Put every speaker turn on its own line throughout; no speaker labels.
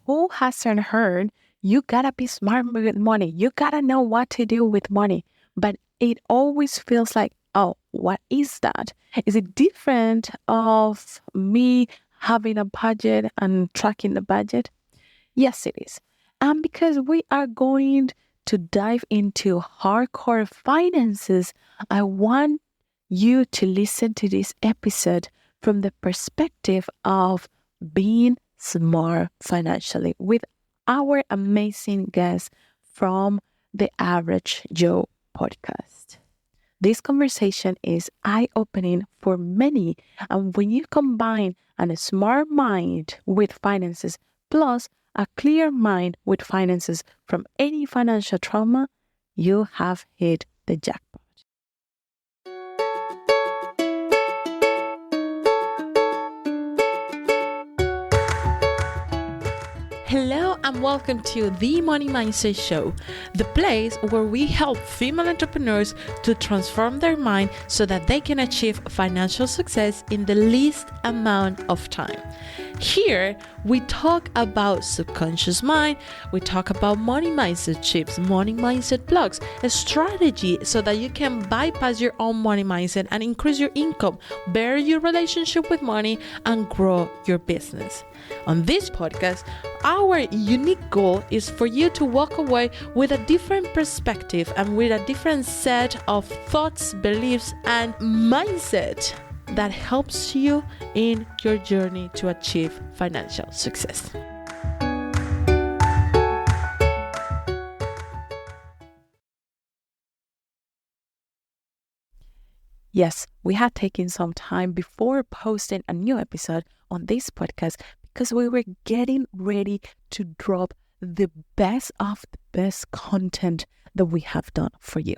who hasn't heard you gotta be smart with money? You gotta know what to do with money. But it always feels like, oh, what is that? Is it different of me having a budget and tracking the budget? Yes, it is. And because we are going to dive into hardcore finances, I want you to listen to this episode from the perspective of being smart financially with our amazing guest from the Average Joe podcast. This conversation is eye opening for many. And when you combine a smart mind with finances, plus a clear mind with finances from any financial trauma, you have hit the jackpot.
Hello and welcome to the Money Mindset Show, the place where we help female entrepreneurs to transform their mind so that they can achieve financial success in the least amount of time. Here, we talk about subconscious mind, we talk about money mindset chips, money mindset blogs, a strategy so that you can bypass your own money mindset and increase your income, better your relationship with money, and grow your business. On this podcast, our unique goal is for you to walk away with a different perspective and with a different set of thoughts, beliefs, and mindset that helps you in your journey to achieve financial success.
Yes, we had taken some time before posting a new episode on this podcast because we were getting ready to drop the best of the best content that we have done for you.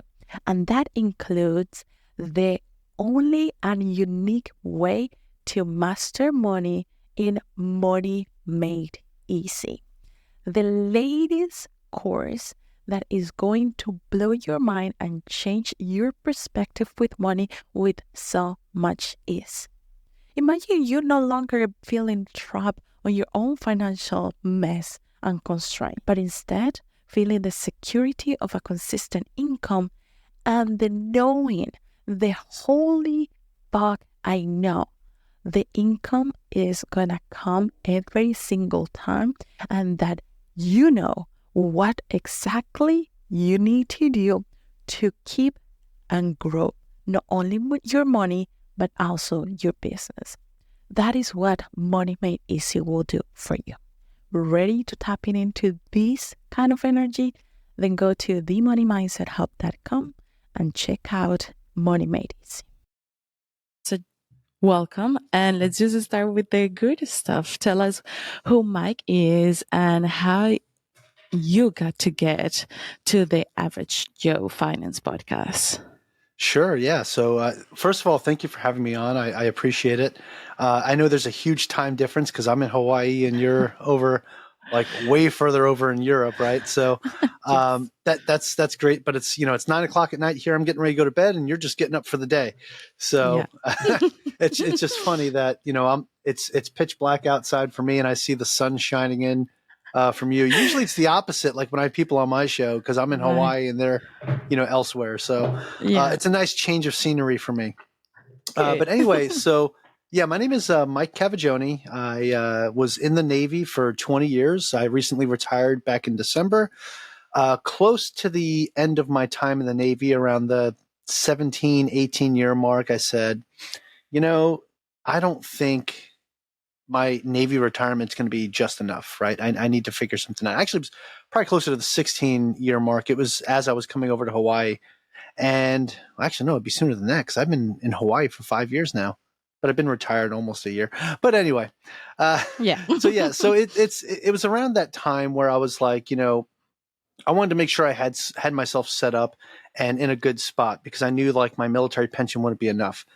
And that includes the only and unique way to master money in Money Made Easy. The latest course that is going to blow your mind and change your perspective with money with so much ease. Imagine you no longer feeling trapped on your own financial mess and constraint, but instead feeling the security of a consistent income and the knowing, the holy fuck, I know the income is gonna come every single time, and that you know what exactly you need to do to keep and grow not only your money but also your business. That is what Money Made Easy will do for you. Ready to tap into this kind of energy? Then go to themoneymindset.com and check out Money Made Easy. So welcome, and let's just start with the good stuff. Tell us who Mike is and how you got to get to the Average Joe Finance podcast.
Sure. Yeah. So first of all, thank you for having me on. I appreciate it. I know there's a huge time difference because I'm in Hawaii and you're over like way further over in Europe, right? So that's great. But it's it's 9:00 at night here. I'm getting ready to go to bed, and you're just getting up for the day. So it's just funny that it's pitch black outside for me, and I see the sun shining in from you. Usually it's the opposite, like when I have people on my show, because I'm in Hawaii and they're elsewhere. So it's a nice change of scenery for me. But anyway, so yeah, my name is Mike Cavagoni. I was in the Navy for 20 years. I recently retired back in December. Close to the end of my time in the Navy, around the 17, 18-year mark, I said, I don't think my Navy retirement is going to be just enough, right? I need to figure something out. Actually, it was probably closer to the 16-year mark. It was as I was coming over to Hawaii. And actually, no, it'd be sooner than that because I've been in Hawaii for 5 years now, but I've been retired almost a year. But anyway, so it was around that time where I was like, I wanted to make sure I had myself set up and in a good spot because I knew like my military pension wouldn't be enough.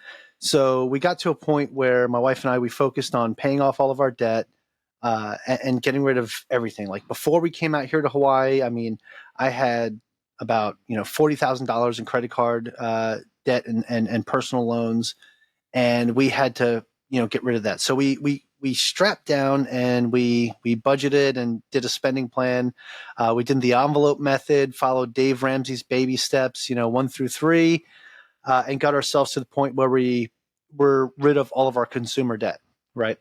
So we got to a point where my wife and I, we focused on paying off all of our debt and getting rid of everything. Like before we came out here to Hawaii, I mean, I had about $40,000 in credit card debt and personal loans, and we had to get rid of that. So we strapped down and we budgeted and did a spending plan. We did the envelope method, followed Dave Ramsey's baby steps, 1 through 3, and got ourselves to the point where we were rid of all of our consumer debt. Right.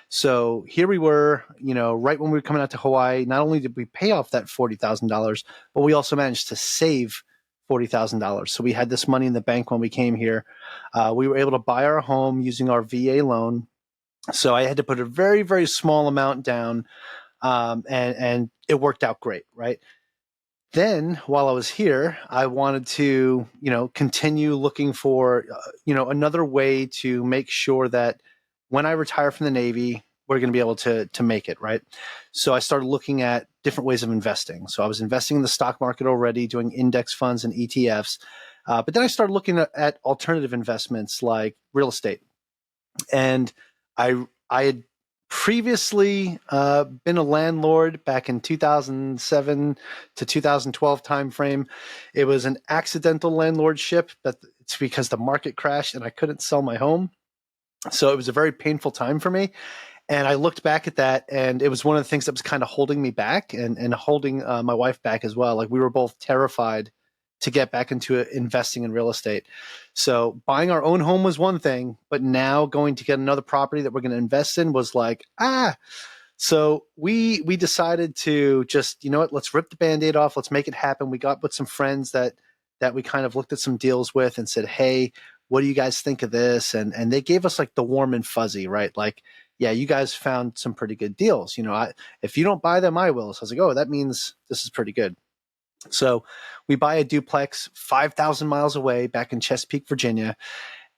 So here we were, right when we were coming out to Hawaii. Not only did we pay off that $40,000, but we also managed to save $40,000. So we had this money in the bank when we came here. We were able to buy our home using our VA loan. So I had to put a very, very small amount down, and it worked out great, right? Then while I was here, I wanted to, continue looking for, another way to make sure that when I retire from the Navy, we're going to be able to make it, right? So I started looking at different ways of investing. So I was investing in the stock market already, doing index funds and ETFs. But then I started looking at alternative investments like real estate. And I had previously been a landlord back in 2007 to 2012 timeframe. It was an accidental landlordship, but it's because the market crashed and I couldn't sell my home. So it was a very painful time for me. And I looked back at that, and it was one of the things that was kind of holding me back and holding my wife back as well. Like, we were both terrified to get back into investing in real estate. So buying our own home was one thing, but now going to get another property that we're going to invest in was like, So we decided to just, let's rip the Band-Aid off. Let's make it happen. We got with some friends that we kind of looked at some deals with and said, hey, what do you guys think of this? And they gave us like the warm and fuzzy, right? Like, yeah, you guys found some pretty good deals. If you don't buy them, I will. So I was like, oh, that means this is pretty good. So we buy a duplex 5,000 miles away back in Chesapeake, Virginia.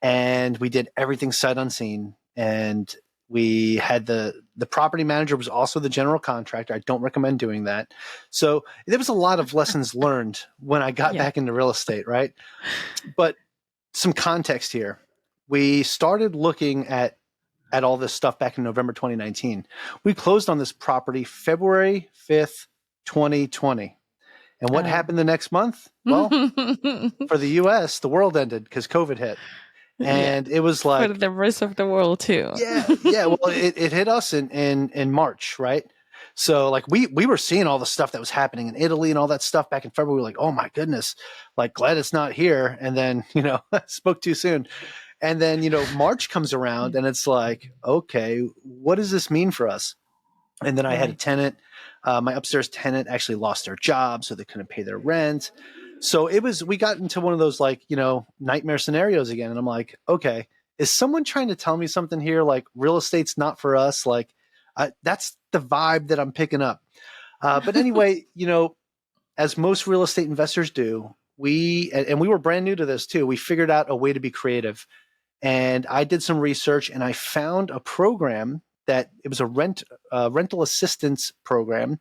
And we did everything sight unseen. And we had the property manager was also the general contractor. I don't recommend doing that. So there was a lot of lessons learned when I got back into real estate, right? But some context here. We started looking at all this stuff back in November 2019. We closed on this property February 5th, 2020. And what happened the next month? Well, for the U.S., the world ended because COVID hit. And it was like...
For the rest of the world, too.
Yeah. Well, it hit us in March, right? So, like, we were seeing all the stuff that was happening in Italy and all that stuff back in February. We were like, oh, my goodness, like, glad it's not here. And then, spoke too soon. And then, March comes around and it's like, okay, what does this mean for us? And then I had a tenant. My upstairs tenant actually lost their job, so they couldn't pay their rent. So we got into one of those nightmare scenarios again. And I'm like, okay, is someone trying to tell me something here? Like, real estate's not for us. Like, that's the vibe that I'm picking up. But anyway, as most real estate investors do, we were brand new to this too. We figured out a way to be creative. And I did some research and I found a program that it was a rental assistance program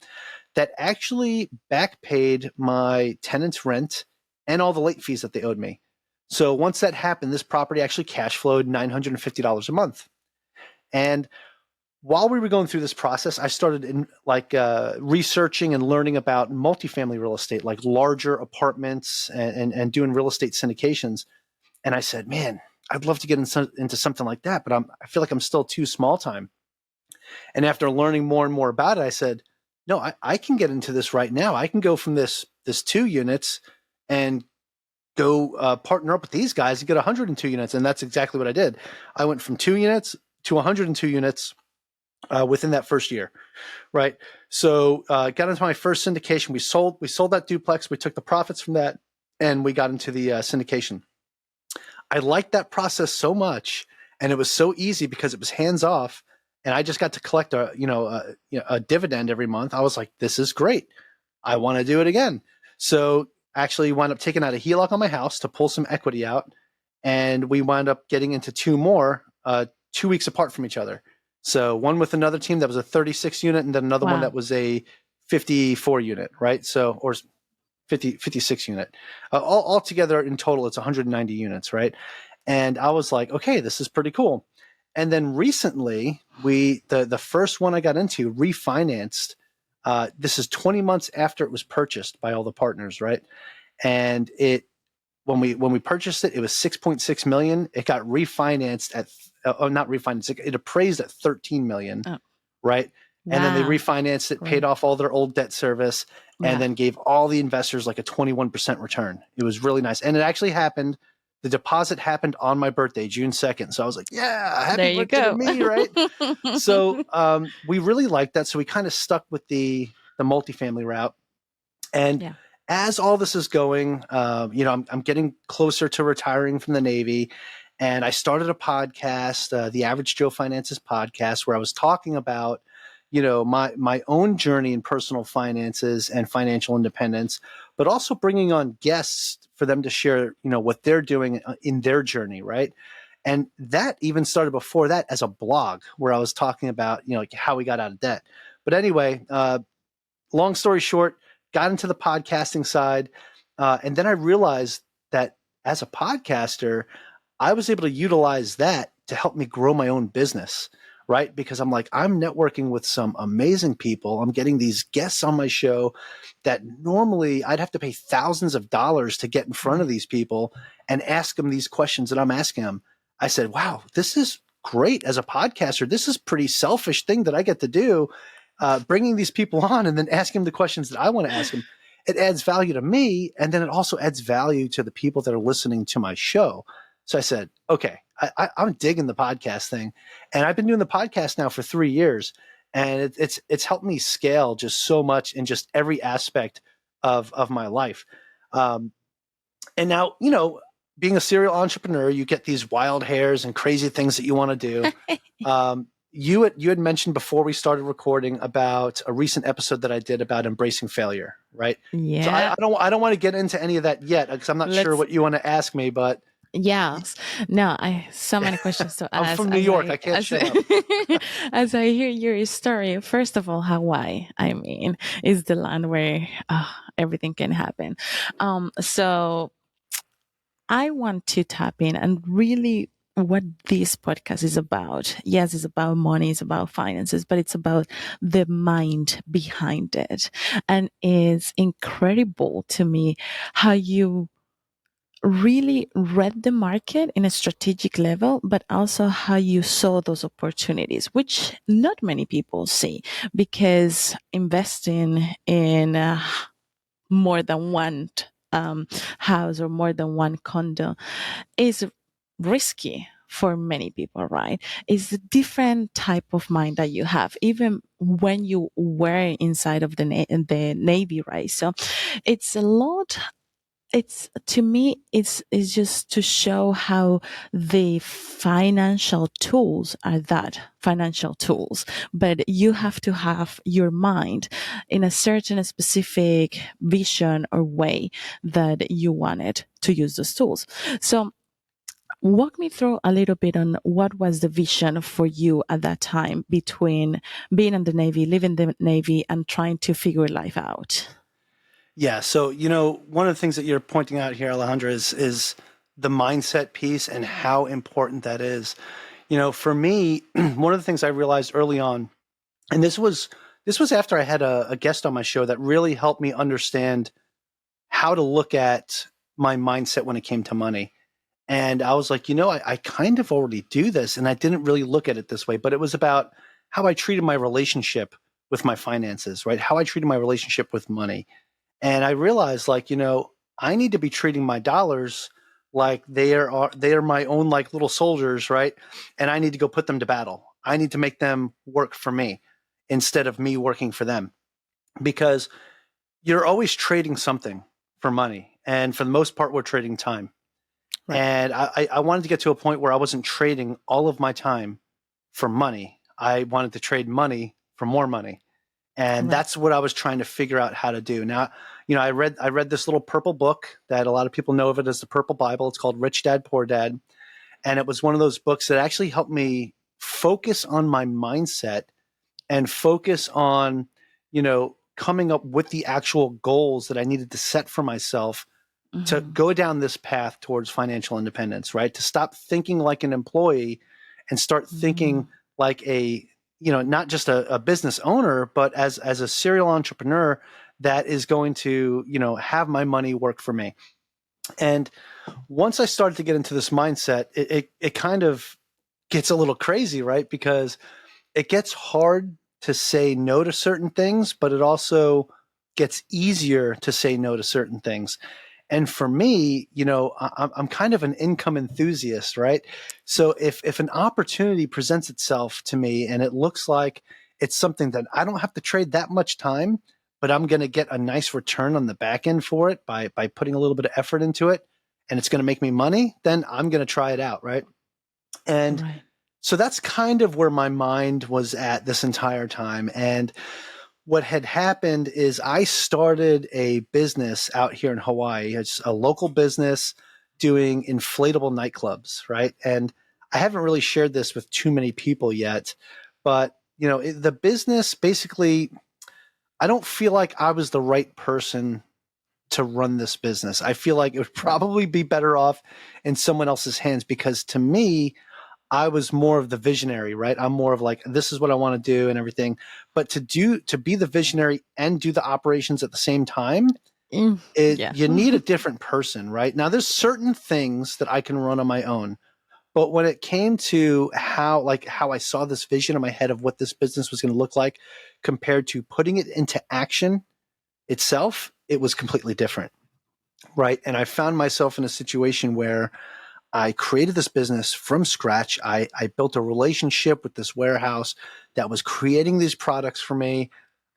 that actually back paid my tenant's rent and all the late fees that they owed me. So once that happened, this property actually cash flowed $950 a month. And while we were going through this process, I started researching and learning about multifamily real estate, like larger apartments and doing real estate syndications. And I said, man, I'd love to get into something like that, but I feel like I'm still too small time. And after learning more and more about it, I said, no, I can get into this right now. I can go from this 2 units and go partner up with these guys and get 102 units. And that's exactly what I did. I went from 2 units to 102 units within that first year, right? So got into my first syndication. We sold that duplex. We took the profits from that, and we got into the syndication. I liked that process so much, and it was so easy because it was hands off, and I just got to collect a dividend every month. I was like, this is great. I want to do it again. So actually wound up taking out a HELOC on my house to pull some equity out, and we wound up getting into 2 more 2 weeks apart from each other. So one with another team that was a 36 unit, and then another one that was a 54 unit, right? So, or 56 unit. All together in total, it's 190 units, right? And I was like, okay, this is pretty cool. And then recently, the first one I got into refinanced. This is 20 months after it was purchased by all the partners, right? And when we purchased it, it was $6.6 million. It got refinanced not refinanced. It appraised at 13 million,
Oh,
right? And then they
wow.
refinanced it, paid
Great.
off all their old debt service, and
Yeah.
then gave all the investors like a 21% return. It was really nice. And it actually happened. The deposit happened on my birthday, June 2nd. So I was like, yeah,
There
happy
you
birthday to
go.
me, right? So we really liked that. So we kind of stuck with the multifamily route. And
Yeah.
as all this is going, I'm getting closer to retiring from the Navy. And I started a podcast, the Average Joe Finances podcast, where I was talking about, my own journey in personal finances and financial independence, but also bringing on guests for them to share, what they're doing in their journey, right? And that even started before that as a blog where I was talking about, like how we got out of debt. But anyway, long story short, got into the podcasting side. And then I realized that as a podcaster, I was able to utilize that to help me grow my own business, right? Because I'm networking with some amazing people. I'm getting these guests on my show that normally I'd have to pay thousands of dollars to get in front of these people and ask them these questions that I'm asking them. I said, wow, this is great as a podcaster. This is a pretty selfish thing that I get to do, bringing these people on and then asking them the questions that I want to ask them. It adds value to me, and then it also adds value to the people that are listening to my show. So I said, okay, I'm digging the podcast thing, and I've been doing the podcast now for 3 years, and it's helped me scale just so much in just every aspect of my life. And now, being a serial entrepreneur, you get these wild hairs and crazy things that you want to do. You had mentioned before we started recording about a recent episode that I did about embracing failure, right? So
Yeah.
I don't want to get into any of that yet because I'm not sure
Let's
what you want to ask me, but
Yes. No, I so many questions to
I'm
ask
from New York. I can't shut up.
as I hear your story. First of all, Hawaii, I mean, is the land where everything can happen. So I want to tap in and really what this podcast is about. Yes, it's about money, it's about finances, but it's about the mind behind it. And it's incredible to me how you really read the market in a strategic level, but also how you saw those opportunities, which not many people see because investing in more than one house or more than one condo is risky for many people, right? It's a different type of mind that you have, even when you were inside of the Navy, right? So it's a lot. It's to me, it's just to show how the financial tools are that financial tools, but you have to have your mind in a certain specific vision or way that you want it to use those tools. So walk me through a little bit on what was the vision for you at that time between being in the Navy, leaving the Navy, and trying to figure life out.
Yeah. So, one of the things that you're pointing out here, Alejandra, is the mindset piece and how important that is. For me, one of the things I realized early on, and this was after I had a guest on my show that really helped me understand how to look at my mindset when it came to money. And I was like, I kind of already do this, and I didn't really look at it this way, but it was about how I treated my relationship with my finances, right? How I treated my relationship with money. And I realized I need to be treating my dollars like they are my own like little soldiers, right? And I need to go put them to battle. I need to make them work for me instead of me working for them. Because you're always trading something for money. And for the most part, we're trading time.
Right.
And I wanted to get to a point where I wasn't trading all of my time for money. I wanted to trade money for more money. And
Right.
that's what I was trying to figure out how to do. Now, I read this little purple book that a lot of people know of it as the Purple Bible. It's called Rich Dad, Poor Dad. And it was one of those books that actually helped me focus on my mindset and focus on, coming up with the actual goals that I needed to set for myself to
Mhm.
go down this path towards financial independence, right? To stop thinking like an employee and start thinking like not just a business owner, but as a serial entrepreneur that is going to, have my money work for me. And once I started to get into this mindset, it kind of gets a little crazy, right? Because it gets hard to say no to certain things, but it also gets easier to say no to certain things. And for me, I'm kind of an income enthusiast, right? So if an opportunity presents itself to me and it looks like it's something that I don't have to trade that much time, but I'm going to get a nice return on the back end for it by putting a little bit of effort into it, and it's going to make me money, then I'm going to try it out, right? And
Right.
so that's kind of where my mind was at this entire time. And what had happened is I started a business out here in Hawaii. It's a local business doing inflatable nightclubs, right? And I haven't really shared this with too many people yet, but the business basically, I don't feel like I was the right person to run this business. I feel like it would probably be better off in someone else's hands, because to me, I was more of the visionary, right? I'm more of like, this is what I want to do and everything. But to be the visionary and do the operations at the same time,
Yeah.
you need a different person, right? Now there's certain things that I can run on my own. But when it came to how I saw this vision in my head of what this business was going to look like compared to putting it into action itself, it was completely different, right? And I found myself in a situation where I created this business from scratch. I built a relationship with this warehouse that was creating these products for me.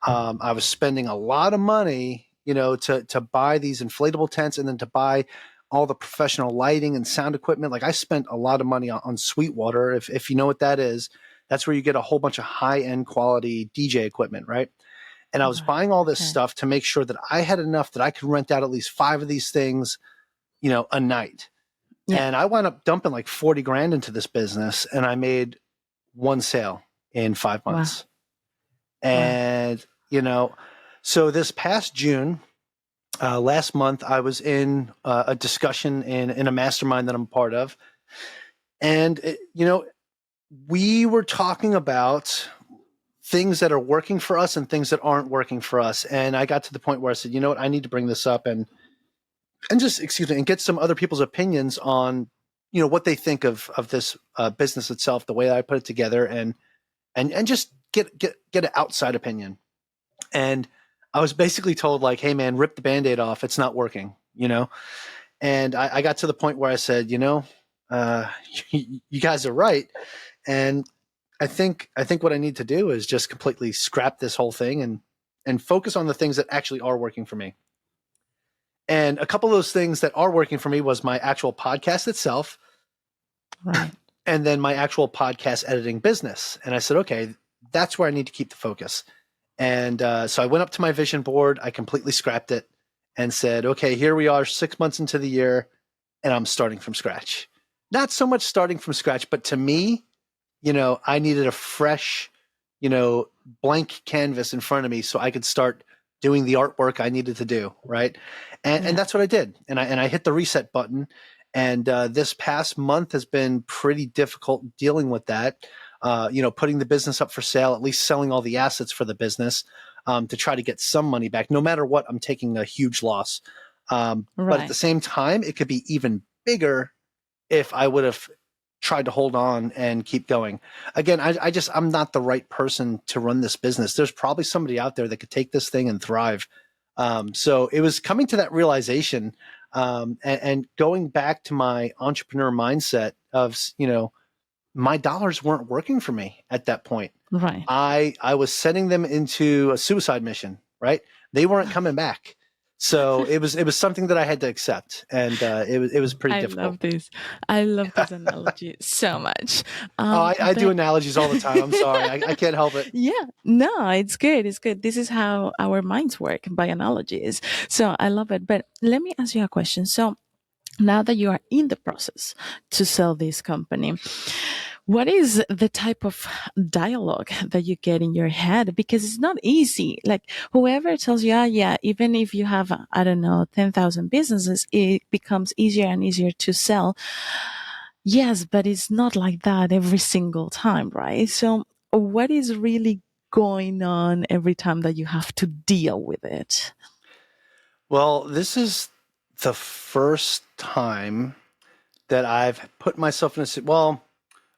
I was spending a lot of money, to buy these inflatable tents and then to buy all the professional lighting and sound equipment. Like I spent a lot of money on Sweetwater. If you know what that is, that's where you get a whole bunch of high end quality DJ equipment, right? And I was
Right.
buying all this
Okay.
stuff to make sure that I had enough that I could rent out at least 5 of these things, a night.
Yeah.
And I wound up dumping like 40 grand into this business, and I made one sale in 5
Wow.
months.
Wow.
And, so this past June, last month, I was in a discussion in a mastermind that I'm a part of. And, we were talking about things that are working for us and things that aren't working for us. And I got to the point where I said, you know what, I need to bring this up and just, excuse me, and get some other people's opinions on, what they think of this business itself, the way that I put it together, and just get an outside opinion. And I was basically told like, hey man, rip the Band-Aid off. It's not working, And I got to the point where I said, you guys are right. And I think what I need to do is just completely scrap this whole thing and focus on the things that actually are working for me. And a couple of those things that are working for me was my actual podcast itself,
Right.
and then my actual podcast editing business. And I said, okay, that's where I need to keep the focus. And so I went up to my vision board. I completely scrapped it and said, okay, here we are 6 months into the year, and I'm starting from scratch. Not so much starting from scratch, but to me, I needed a fresh, blank canvas in front of me so I could start doing the artwork I needed to do, right? And that's what I did. And I hit the reset button. And this past month has been pretty difficult dealing with that. Putting the business up for sale, at least selling all the assets for the business, to try to get some money back. No matter what, I'm taking a huge loss. But at the
Right.
same time, it could be even bigger if I would have tried to hold on and keep going. Again, I'm not the right person to run this business. There's probably somebody out there that could take this thing and thrive. So it was coming to that realization, and going back to my entrepreneur mindset of, my dollars weren't working for me at that point.
Right.
I was sending them into a suicide mission, right? They weren't coming back. So it was something that I had to accept, and it was pretty
I
difficult.
love this. I love this analogy so much.
Oh, I do
But
analogies all the time. I'm sorry. I can't help it.
yeah, no, it's good. It's good. This is how our minds work by analogies. So I love it. But let me ask you a question. So now that you are in the process to sell this company, what is the type of dialogue that you get in your head? Because it's not easy. Like whoever tells you, yeah, even if you have, I don't know, 10,000 businesses, it becomes easier and easier to sell. Yes, but it's not like that every single time, right? So what is really going on every time that you have to deal with it?
Well, this is the first time that I've put myself in a well,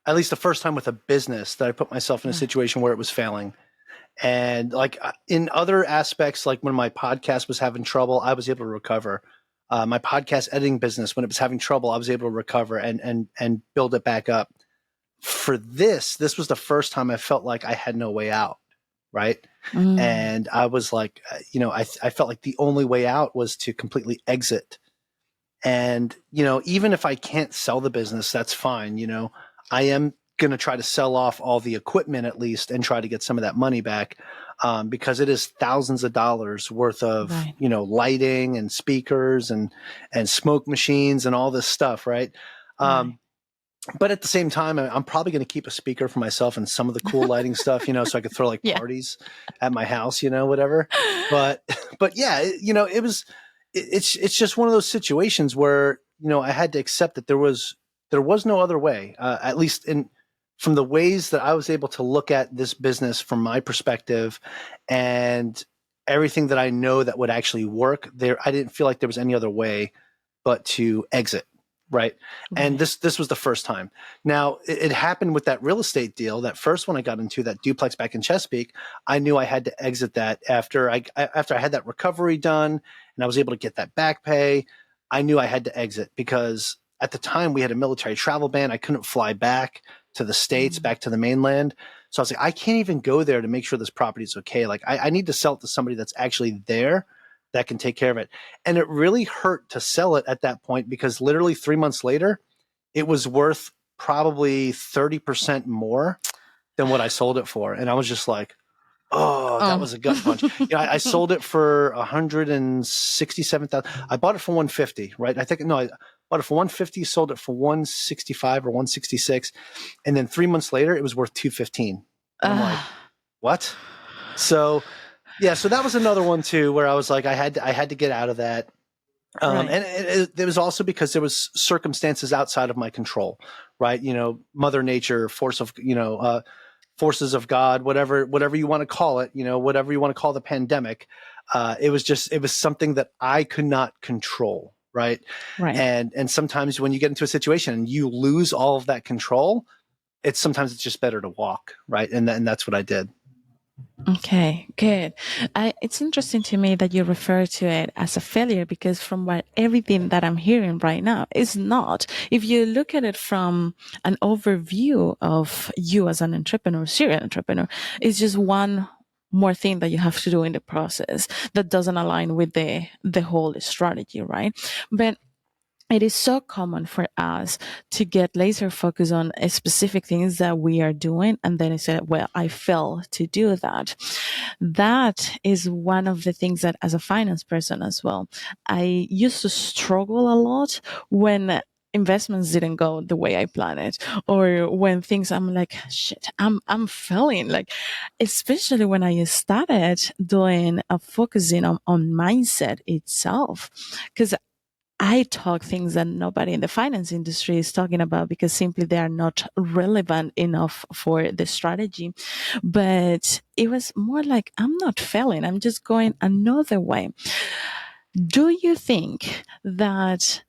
at least the first time with a business that I put myself in a situation where it was failing. And like in other aspects, like when my podcast was having trouble, I was able to recover. My podcast editing business, when it was having trouble, I was able to recover and build it back up. For this was the first time I felt like I had no way out, right? And I was like, I felt like the only way out was to completely exit. And, even if I can't sell the business, that's fine. I am going to try to sell off all the equipment at least and try to get some of that money back, because it is thousands of dollars worth of,
Right.
Lighting and speakers and smoke machines and all this stuff. Right.
Right.
But at the same time, I'm probably going to keep a speaker for myself and some of the cool lighting stuff, so I could throw like
Yeah.
parties at my house, whatever. But yeah, it's just one of those situations where, I had to accept that there was no other way, at least from the ways that I was able to look at this business from my perspective and everything that I know that would actually work there. I didn't feel like there was any other way but to exit. Right. And this was the first time. Now it happened with that real estate deal. That first one I got into, that duplex back in Chesapeake, I knew I had to exit that after I had that recovery done and I was able to get that back pay. I knew I had to exit because at the time we had a military travel ban. I couldn't fly back to the States, back to the mainland. So I was like, I can't even go there to make sure this property is okay. Like I need to sell it to somebody that's actually there that can take care of it. And it really hurt to sell it at that point because literally 3 months later, it was worth probably 30% more than what I sold it for. And I was just like, oh, that was a gut punch. I sold it for 167,000. I bought it for 150, right? I bought it for 150, sold it for 165 or 166. And then 3 months later, it was worth 215. I'm like, what? So yeah, so that was another one too, where I was like, I had to get out of that,
Right.
and it was also because there was circumstances outside of my control, right? Mother Nature, forces of God, whatever you want to call it, whatever you want to call the pandemic. It was something that I could not control, right?
Right.
And sometimes when you get into a situation and you lose all of that control, sometimes it's just better to walk, right? And that's what I did.
Okay, good. It's interesting to me that you refer to it as a failure because from everything that I'm hearing right now is not. If you look at it from an overview of you as an entrepreneur, serial entrepreneur, it's just one more thing that you have to do in the process that doesn't align with the whole strategy, right? But it is so common for us to get laser focused on specific things that we are doing and then say, well, I fail to do that. That is one of the things that as a finance person as well, I used to struggle a lot when investments didn't go the way I planned it, or when things I'm like, shit, I'm failing. Like, especially when I started doing focusing on mindset itself, because I talk things that nobody in the finance industry is talking about because simply they are not relevant enough for the strategy. But it was more like, I'm not failing. I'm just going another way. Do you think that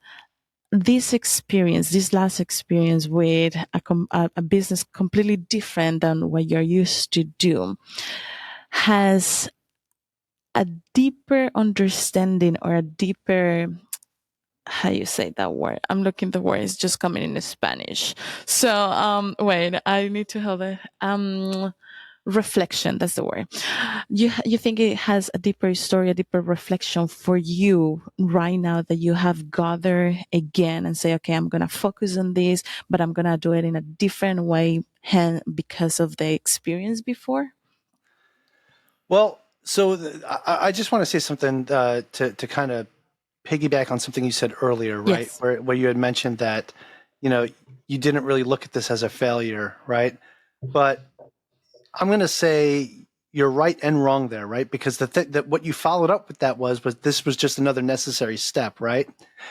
this last experience with a business completely different than what you're used to do has a deeper understanding or a deeper, how you say that word? I'm looking the word. It's just coming in Spanish. So, wait, I need to have a, reflection. That's the word. You think it has a deeper story, a deeper reflection for you right now that you have gathered again and say, okay, I'm going to focus on this, but I'm going to do it in a different way because of the experience before?
Well, so I just want to say something to kind of piggyback on something you said earlier, right?
Yes.
Where you had mentioned that, you didn't really look at this as a failure, right? But I'm going to say you're right and wrong there, right? Because that what you followed up with that was this was just another necessary step, right?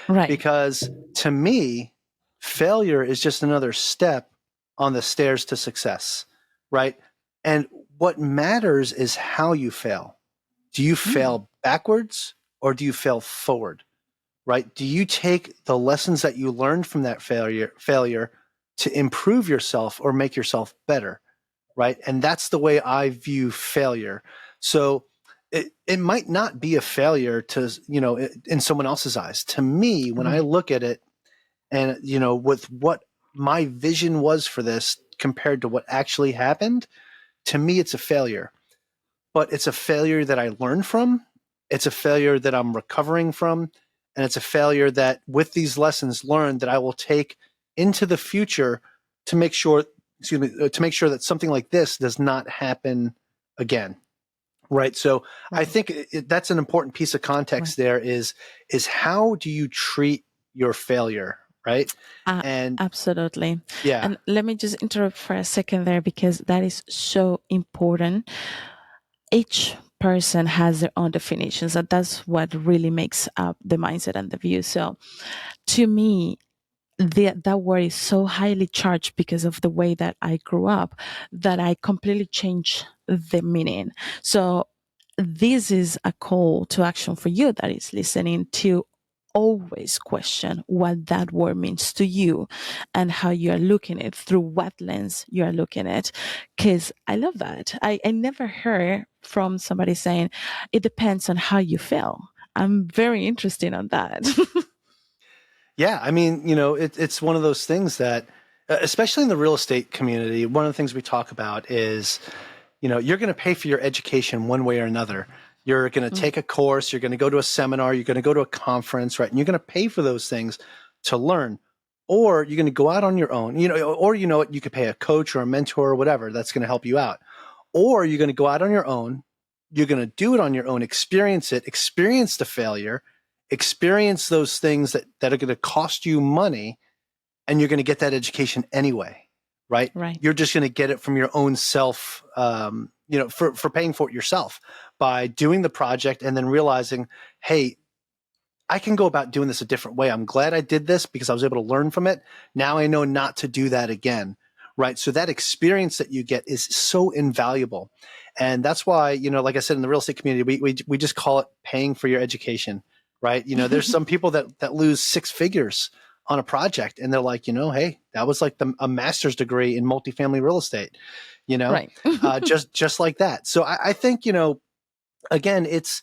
Right.
Because to me, failure is just another step on the stairs to success, right? And what matters is how you fail. Do you fail backwards or do you fail forward? Right? Do you take the lessons that you learned from that failure to improve yourself or make yourself better, right? And that's the way I view failure. So it might not be a failure to, in someone else's eyes. To me, when I look at it and, with what my vision was for this compared to what actually happened, to me, it's a failure. But it's a failure that I learned from. It's a failure that I'm recovering from. And it's a failure that with these lessons learned that I will take into the future to make sure, that something like this does not happen again. Right. So I think that's an important piece of context there is how do you treat your failure? Right.
And absolutely.
Yeah.
And let me just interrupt for a second there, because that is so important. Each person has their own definitions, and that's what really makes up the mindset and the view. So to me, that word is so highly charged because of the way that I grew up that I completely changed the meaning. So this is a call to action for you that is listening, to always question what that word means to you and how you are looking at it, through what lens you are looking at it. Because I love that. I never heard from somebody saying it depends on how you feel. I'm very interested on that.
Yeah. I mean, it's one of those things that, especially in the real estate community, one of the things we talk about is, you're going to pay for your education one way or another. You're going to take a course, you're going to go to a seminar, you're going to go to a conference, right? And you're going to pay for those things to learn. Or you're going to go out on your own, or you could pay a coach or a mentor or whatever that's going to help you out. Or you're going to go out on your own, you're going to do it on your own, experience it, experience the failure, experience those things that are going to cost you money, and you're going to get that education anyway. Right. You're just going to get it from your own self, for paying for it yourself by doing the project and then realizing, hey, I can go about doing this a different way. I'm glad I did this because I was able to learn from it. Now I know not to do that again. Right. So that experience that you get is so invaluable. And that's why, like I said, in the real estate community, we just call it paying for your education. Right. There's some people that lose six figures on a project and they're like, hey, that was like a master's degree in multifamily real estate,
Right.
just like that. So I think, again, it's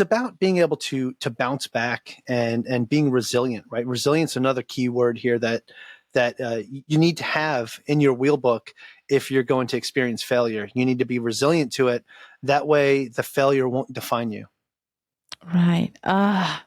about being able to bounce back and being resilient, right? Resilience, another key word here that you need to have in your wheel book if you're going to experience failure. You need to be resilient to it. That way the failure won't define you.
Right.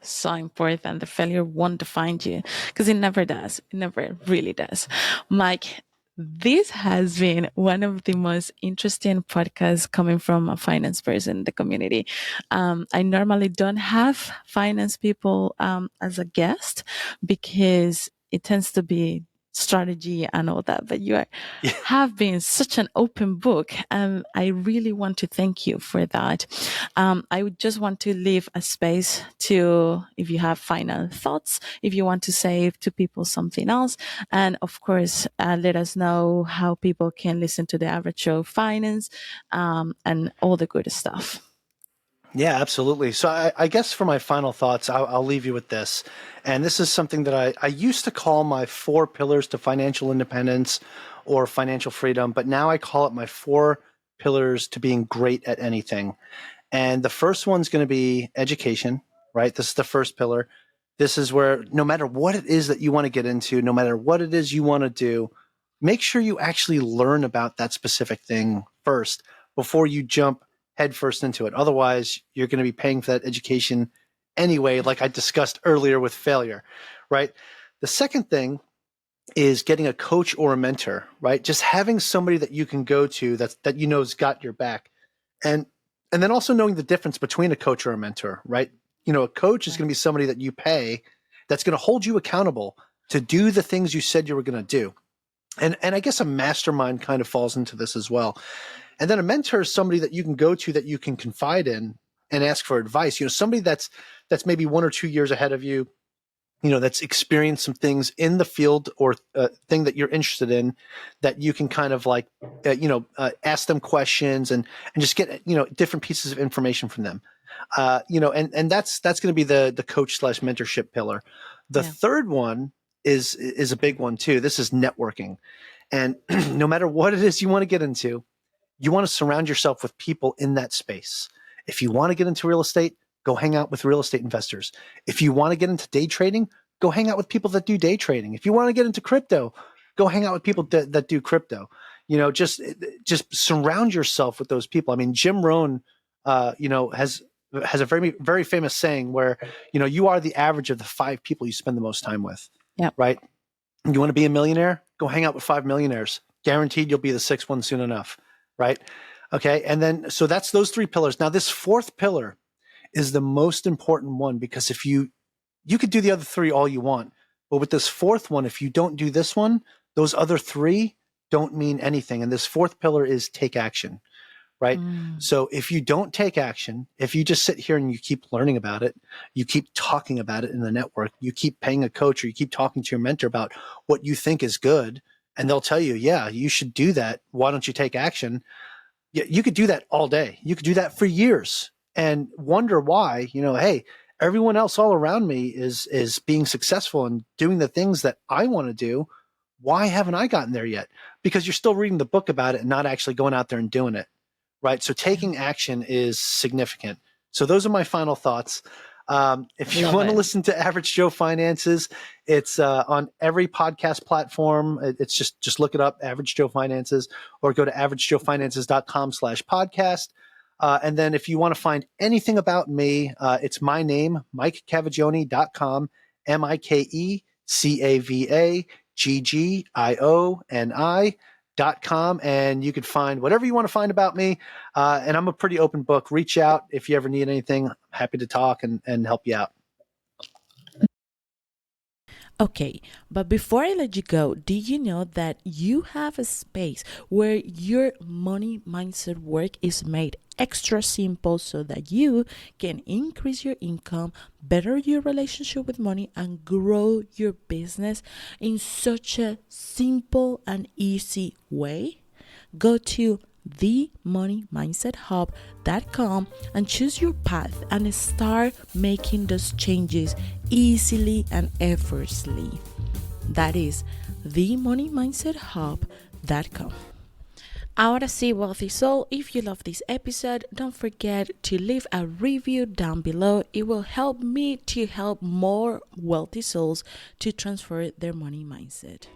So important. The failure won't define you, because it never does. It never really does. Mike, this has been one of the most interesting podcasts coming from a finance person in the community. I normally don't have finance people as a guest because it tends to be strategy and all that, but have been such an open book, and I really want to thank you for that. I would just want to leave a space to, if you have final thoughts, if you want to say to people something else, and of course, let us know how people can listen to the Average Show Finance, and all the good stuff.
Yeah, absolutely. So I guess for my final thoughts, I'll leave you with this. And this is something that I used to call my 4 pillars to financial independence or financial freedom, but now I call it my 4 pillars to being great at anything. And the first one's going to be education, right? This is the first pillar. This is where no matter what it is that you want to get into, no matter what it is you want to do, make sure you actually learn about that specific thing first before you jump headfirst into it. Otherwise, you're going to be paying for that education anyway, like I discussed earlier with failure, right? The second thing is getting a coach or a mentor, right? Just having somebody that you can go to that has got your back. And then also knowing the difference between a coach or a mentor, right? A coach is going to be somebody that you pay that's going to hold you accountable to do the things you said you were going to do. And I guess a mastermind kind of falls into this as well. And then a mentor is somebody that you can go to that you can confide in and ask for advice. Somebody that's maybe 1 or 2 years ahead of you, that's experienced some things in the field or thing that you're interested in that you can kind of like, ask them questions and just get, different pieces of information from them. And that's going to be the coach / mentorship pillar. The third one is a big one too. This is networking. And no matter what it is you want to get into, you want to surround yourself with people in that space. If you want to get into real estate, go hang out with real estate investors. If you want to get into day trading, go hang out with people that do day trading. If you want to get into crypto, go hang out with people that do crypto. Just surround yourself with those people. I mean, Jim Rohn, has a very, very famous saying where, you are the average of the 5 people you spend the most time with.
Yeah.
Right. You want to be a millionaire? Go hang out with 5 millionaires. Guaranteed you'll be the 6th one soon enough. Right. Okay. And then, so that's those 3 pillars. Now, this 4th pillar is the most important one, because if you could do the other 3 all you want, but with this 4th one, if you don't do this one, those other 3 don't mean anything. And this 4th pillar is take action. Right. So if you don't take action, if you just sit here and you keep learning about it, you keep talking about it in the network, you keep paying a coach, or you keep talking to your mentor about what you think is good, and they'll tell you, yeah, you should do that. Why don't you take action? You could do that all day. You could do that for years and wonder why, hey, everyone else all around me is being successful and doing the things that I want to do. Why haven't I gotten there yet? Because you're still reading the book about it and not actually going out there and doing it. Right. So taking action is significant. So those are my final thoughts. If you want to listen to Average Joe Finances, it's on every podcast platform. It's just look it up, Average Joe Finances, or go to averagejoefinances.com/podcast. And then if you want to find anything about me, it's my name, MikeCavagoni.com, MikeCavaggioni.com, and you can find whatever you want to find about me. And I'm a pretty open book. Reach out if you ever need anything. I'm happy to talk and help you out.
Okay, but before I let you go, did you know that you have a space where your money mindset work is made extra simple so that you can increase your income, better your relationship with money, and grow your business in such a simple and easy way? Go to themoneymindset.hub.com and choose your path and start making those changes easily and effortlessly. That is themoneymindset.hub.com. Ahora sí, Wealthy Soul, if you love this episode, don't forget to leave a review down below. It will help me to help more wealthy souls to transfer their money mindset.